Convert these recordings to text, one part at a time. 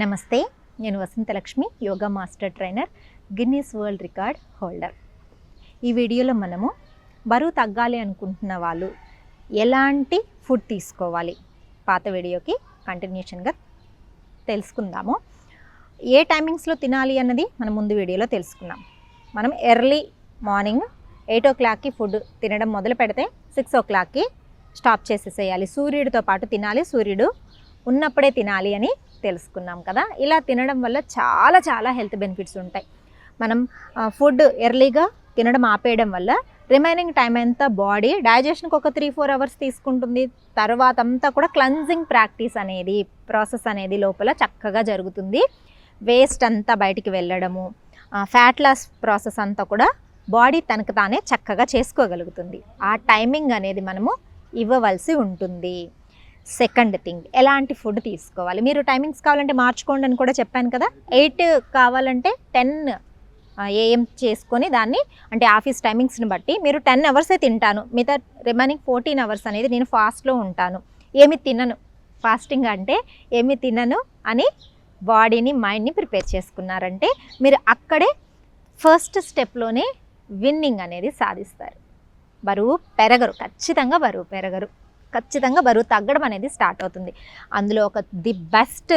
నమస్తే, నేను Vasanthalakshmi, yoga master trainer, Guinness world record holder. ఈ వీడియోలో మనము బరువు తగ్గాలి అనుకుంటున్న వాళ్ళు ఎలాంటి ఫుడ్ తీసుకోవాలి, పాత వీడియోకి కంటిన్యూషన్గా తెలుసుకుందాము. ఏ టైమింగ్స్లో తినాలి అన్నది మనం ముందు వీడియోలో తెలుసుకున్నాం. మనం ఎర్లీ మార్నింగ్ 8 o'clockకి ఫుడ్ తినడం మొదలు పెడితే 6 o'clockకి స్టాప్ చేసేసేయాలి. సూర్యుడితో పాటు తినాలి, సూర్యుడు ఉన్నప్పుడే తినాలి అని తెలుసుకున్నాం కదా. ఇలా తినడం వల్ల చాలా హెల్త్ బెనిఫిట్స్ ఉంటాయి. మనం ఫుడ్ ఎర్లీగా తినడం ఆపేయడం వల్ల రిమైనింగ్ టైం అంతా బాడీ డైజెషన్కి ఒక 3-4 hours తీసుకుంటుంది. తర్వాత అంతా కూడా క్లెన్జింగ్ ప్రాసెస్ అనేది లోపల చక్కగా జరుగుతుంది. వేస్ట్ అంతా బయటికి వెళ్ళడము, ఫ్యాట్ లాస్ ప్రాసెస్ అంతా కూడా బాడీ తనకు తానే చక్కగా చేసుకోగలుగుతుంది. ఆ టైమింగ్ అనేది మనము ఇవ్వవలసి ఉంటుంది. సెకండ్ థింగ్, ఎలాంటి ఫుడ్ తీసుకోవాలి. మీరు టైమింగ్స్ కావాలంటే మార్చుకోండి అని కూడా చెప్పాను కదా. 8 కావాలంటే 10 AM చేసుకొని దాన్ని, అంటే ఆఫీస్ టైమింగ్స్ని బట్టి మీరు 10 hours తింటాను, మిగతా రిమైనింగ్ 14 hours అనేది నేను ఫాస్ట్లో ఉంటాను, ఏమి తినను, ఫాస్టింగ్ అంటే ఏమి తినను అని బాడీని మైండ్ని ప్రిపేర్ చేసుకున్నారంటే మీరు అక్కడే ఫస్ట్ స్టెప్లోనే విన్నింగ్ అనేది సాధిస్తారు. బరువు పెరగరు, ఖచ్చితంగా బరువు తగ్గడం అనేది స్టార్ట్ అవుతుంది. అందులో ది బెస్ట్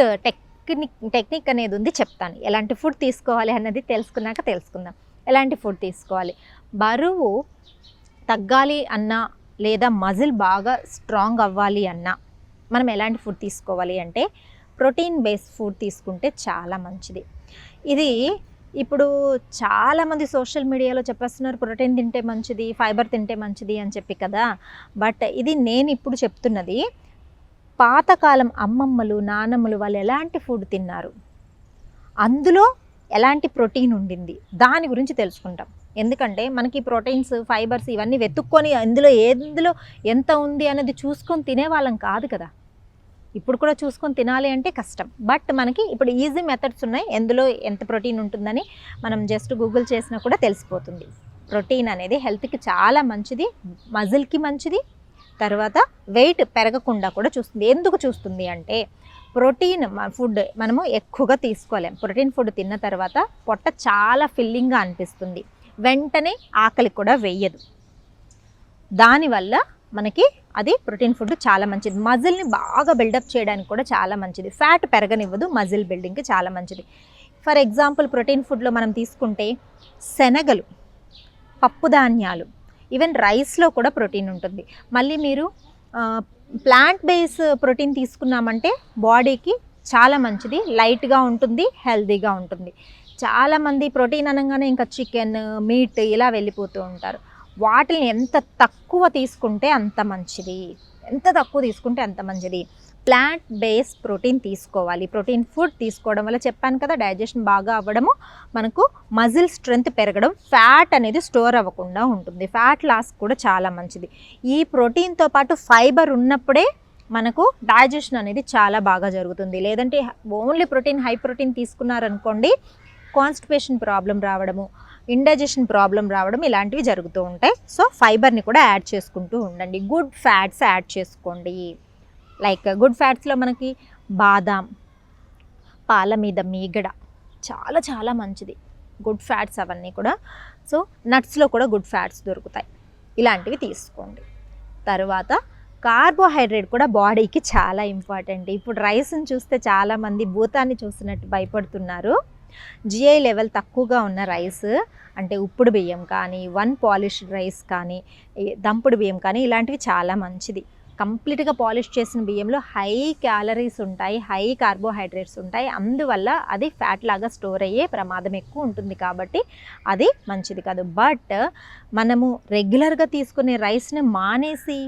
టెక్నిక్ అనేది ఉంది, చెప్తాను. ఎలాంటి ఫుడ్ తీసుకోవాలి అన్నది తెలుసుకుందాం. ఎలాంటి ఫుడ్ తీసుకోవాలి, బరువు తగ్గాలి అన్నా లేదా మజిల్ బాగా స్ట్రాంగ్ అవ్వాలి అన్నా మనం ఎలాంటి ఫుడ్ తీసుకోవాలి అంటే ప్రోటీన్ బేస్డ్ ఫుడ్ తీసుకుంటే చాలా మంచిది. ఇది ఇప్పుడు చాలామంది సోషల్ మీడియాలో చెప్పేస్తున్నారు ప్రోటీన్ తింటే మంచిది, ఫైబర్ తింటే మంచిది అని చెప్పి కదా. బట్ ఇది నేను ఇప్పుడు చెప్తున్నది పాతకాలం అమ్మమ్మలు నానమ్మలు వాళ్ళు ఎలాంటి ఫుడ్ తిన్నారు, అందులో ఎలాంటి ప్రోటీన్ ఉండింది, దాని గురించి తెలుసుకుంటాం. ఎందుకంటే మనకి ప్రోటీన్స్, ఫైబర్స్ ఇవన్నీ వెతుక్కొని ఎందులో ఎంత ఉంది అనేది చూసుకొని తినేవాళ్ళం కాదు కదా. ఇప్పుడు కూడా చూసుకొని తినాలి అంటే కష్టం. బట్ మనకి ఇప్పుడు ఈజీ మెథడ్స్ ఉన్నాయి, ఎందులో ఎంత ప్రోటీన్ ఉంటుందని మనం జస్ట్ గూగుల్ చేసినా కూడా తెలిసిపోతుంది. ప్రోటీన్ అనేది హెల్త్కి చాలా మంచిది, మజిల్కి మంచిది, తర్వాత వెయిట్ పెరగకుండా కూడా చూస్తుంది. ఎందుకు చూస్తుంది అంటే ప్రోటీన్ ఫుడ్ మనము ఎక్కువగా తీసుకోలేం. ప్రోటీన్ ఫుడ్ తిన్న తర్వాత పొట్ట చాలా ఫిల్లింగ్గా అనిపిస్తుంది, వెంటనే ఆకలి కూడా వెయ్యదు. దానివల్ల మనకి అది ప్రోటీన్ ఫుడ్ చాలా మంచిది. మజిల్ని బాగా బిల్డప్ చేయడానికి కూడా చాలా మంచిది. ఫ్యాట్ పెరగనివ్వదు, మజిల్ బిల్డింగ్కి చాలా మంచిది. ఫర్ ఎగ్జాంపుల్ ప్రోటీన్ ఫుడ్లో మనం తీసుకుంటే శనగలు, పప్పు ధాన్యాలు, ఈవెన్ రైస్లో కూడా ప్రోటీన్ ఉంటుంది. మళ్ళీ మీరు ప్లాంట్ బేస్ ప్రోటీన్ తీసుకున్నామంటే బాడీకి చాలా మంచిది, లైట్గా ఉంటుంది, హెల్తీగా ఉంటుంది. చాలామంది ప్రోటీన్ అనగానే ఇంకా చికెన్, మీట్ ఇలా వెళ్ళిపోతూ ఉంటారు. వాటిని ఎంత తక్కువ తీసుకుంటే అంత మంచిది. ప్లాంట్ బేస్ ప్రోటీన్ తీసుకోవాలి. ప్రోటీన్ ఫుడ్ తీసుకోవడం వల్ల చెప్పాను కదా, డైజెషన్ బాగా అవ్వడము, మనకు మజిల్ స్ట్రెంగ్త్ పెరగడం, ఫ్యాట్ అనేది స్టోర్ అవ్వకుండా ఉంటుంది, ఫ్యాట్ లాస్ కూడా చాలా మంచిది. ఈ ప్రోటీన్తో పాటు ఫైబర్ ఉన్నప్పుడే మనకు డైజెషన్ అనేది చాలా బాగా జరుగుతుంది. లేదంటే ఓన్లీ హై ప్రోటీన్ తీసుకున్నారనుకోండి, కాన్స్టిపేషన్ ప్రాబ్లం రావడము, ఇండైజెషన్ ప్రాబ్లం రావడం ఇలాంటివి జరుగుతూ ఉంటాయి. సో ఫైబర్ని కూడా యాడ్ చేసుకుంటూ ఉండండి. గుడ్ ఫ్యాట్స్ యాడ్ చేసుకోండి. లైక్ గుడ్ ఫ్యాట్స్లో మనకి బాదాం, పాల మీద మీగడ చాలా మంచిది, గుడ్ ఫ్యాట్స్ అవన్నీ కూడా. సో నట్స్లో కూడా గుడ్ ఫ్యాట్స్ దొరుకుతాయి, ఇలాంటివి తీసుకోండి. తర్వాత కార్బోహైడ్రేట్ కూడా బాడీకి చాలా ఇంపార్టెంట్. ఇప్పుడు రైస్ని చూస్తే చాలామంది భూతాన్ని చూసినట్టు భయపడుతున్నారు. జిఐ లెవెల్ తక్కువగా ఉన్న రైస్ అంటే ఉప్పుడు బియ్యం కానీ, పాలిష్డ్ రైస్ కానీ, దంపుడు బియ్యం కానీ ఇలాంటివి చాలా మంచిది. కంప్లీట్గా పాలిష్ చేసిన బియ్యంలో హై క్యాలరీస్ ఉంటాయి, హై కార్బోహైడ్రేట్స్ ఉంటాయి. అందువల్ల అది ఫ్యాట్ లాగా స్టోర్ అయ్యే ప్రమాదం ఎక్కువ ఉంటుంది, కాబట్టి అది మంచిది కాదు. బట్ మనము రెగ్యులర్గా తీసుకునే రైస్ని మానేసి,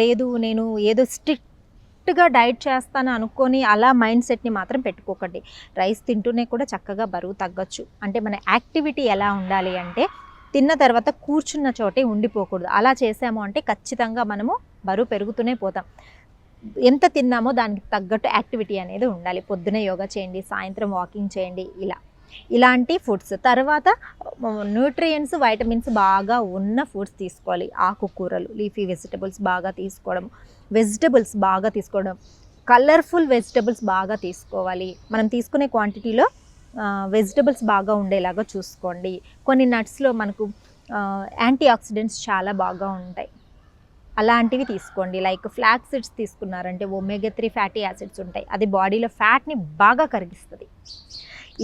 లేదు నేను ఏదో స్ట్రిక్ట్గా డైట్ చేస్తాను అనుకొని అలా మైండ్ సెట్ని మాత్రం పెట్టుకోకండి. రైస్ తింటూనే కూడా చక్కగా బరువు తగ్గొచ్చు. అంటే మన యాక్టివిటీ ఎలా ఉండాలి అంటే తిన్న తర్వాత కూర్చున్న చోటే ఉండిపోకూడదు. అలా చేసాము అంటే ఖచ్చితంగా మనము బరువు పెరుగుతూనే పోతాం. ఎంత తిన్నామో దానికి తగ్గట్టు యాక్టివిటీ అనేది ఉండాలి. పొద్దునే యోగా చేయండి, సాయంత్రం వాకింగ్ చేయండి, ఇలాంటి ఫుడ్స్. తర్వాత న్యూట్రియంట్స్, వైటమిన్స్ బాగా ఉన్న ఫుడ్స్ తీసుకోవాలి. ఆకుకూరలు, లీఫీ వెజిటబుల్స్ బాగా తీసుకోవడం, కలర్ఫుల్ వెజిటబుల్స్ బాగా తీసుకోవాలి. మనం తీసుకునే క్వాంటిటీలో వెజిటబుల్స్ బాగా ఉండేలాగా చూసుకోండి. కొన్ని నట్స్లో మనకు యాంటీ ఆక్సిడెంట్స్ చాలా బాగా ఉంటాయి, అలాంటివి తీసుకోండి. లైక్ ఫ్లాక్ సీడ్స్ తీసుకున్నారంటే ఒమేగా 3 ఫ్యాటీ యాసిడ్స్ ఉంటాయి, అది బాడీలో ఫ్యాట్ని బాగా కరిగిస్తుంది.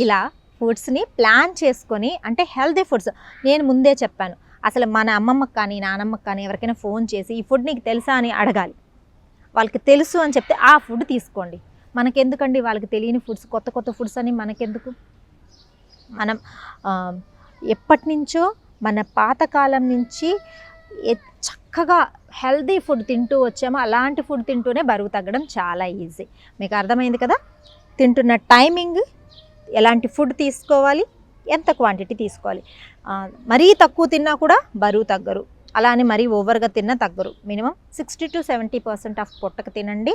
ఇలా ఫుడ్స్ని ప్లాన్ చేసుకొని, అంటే హెల్తీ ఫుడ్స్. నేను ముందే చెప్పాను, అసలు మన అమ్మమ్మకి కానీ నానమ్మకి కానీ ఎవరికైనా ఫోన్ చేసి ఈ ఫుడ్ నీకు తెలుసా అని అడగాలి. వాళ్ళకి తెలుసు అని చెప్తే ఆ ఫుడ్ తీసుకోండి. మనకెందుకండి వాళ్ళకి తెలియని ఫుడ్స్, కొత్త కొత్త ఫుడ్స్ అని మనకెందుకు? మనం ఎప్పటి నుంచో మన పాతకాలం నుంచి చక్కగా హెల్దీ ఫుడ్ తింటూ వచ్చామో అలాంటి ఫుడ్ తింటూనే బరువు తగ్గడం చాలా ఈజీ. మీకు అర్థమైంది కదా? తింటున్న టైమింగ్, ఎలాంటి ఫుడ్ తీసుకోవాలి, ఎంత క్వాంటిటీ తీసుకోవాలి. మరీ తక్కువ తిన్నా కూడా బరువు తగ్గరు, అలానే మరీ ఓవర్గా తిన్నా తగ్గరు. మినిమం 60 to 70% ఆఫ్ పొట్టకు తినండి.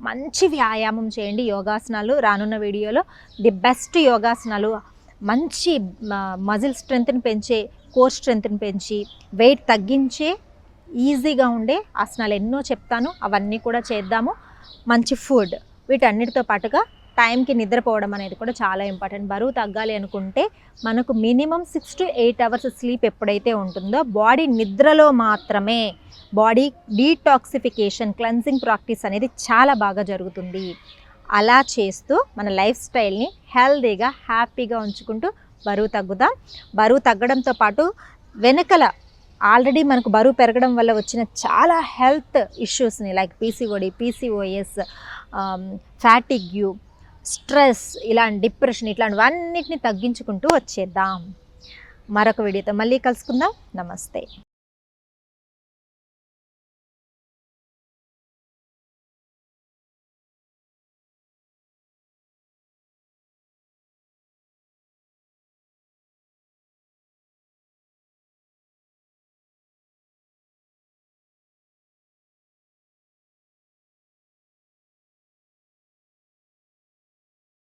మంచి వ్యాయామం చేయండి, యోగాసనాలు. రానున్న వీడియోలో ది బెస్ట్ యోగాసనాలు, మంచి మజిల్ స్ట్రెంగ్త్ని పెంచే, కోర్ స్ట్రెంగ్త్ని పెంచి, వెయిట్ తగ్గించే, ఈజీగా ఉండే ఆసనాలు ఎన్నో చెప్తాను. అవన్నీ కూడా చేద్దాము. మంచి ఫుడ్, వీటన్నిటితో పాటుగా టైంకి నిద్రపోవడం అనేది కూడా చాలా ఇంపార్టెంట్. బరువు తగ్గాలి అనుకుంటే మనకు మినిమం 6 to 8 అవర్స్ స్లీప్ ఎప్పుడైతే ఉంటుందో, బాడీ నిద్రలో మాత్రమే బాడీ డీటాక్సిఫికేషన్, క్లెన్సింగ్ ప్రాక్టీస్ అనేది చాలా బాగా జరుగుతుంది. అలా చేస్తూ మన లైఫ్ స్టైల్ని హెల్తీగా, హ్యాపీగా ఉంచుకుంటూ బరువు తగ్గుదాం. బరువు తగ్గడంతో పాటు వెనకల ఆల్రెడీ మనకు బరువు పెరగడం వల్ల వచ్చిన చాలా హెల్త్ ఇష్యూస్ని, like PCOD, PCOS, fatigue, stress, ఇలాంటి డిప్రెషన్, ఇట్లాంటివన్నిటిని తగ్గించుకుంటూ వచ్చేద్దాం. మరొక వీడియోతో మళ్ళీ కలుసుకుందాం. నమస్తే.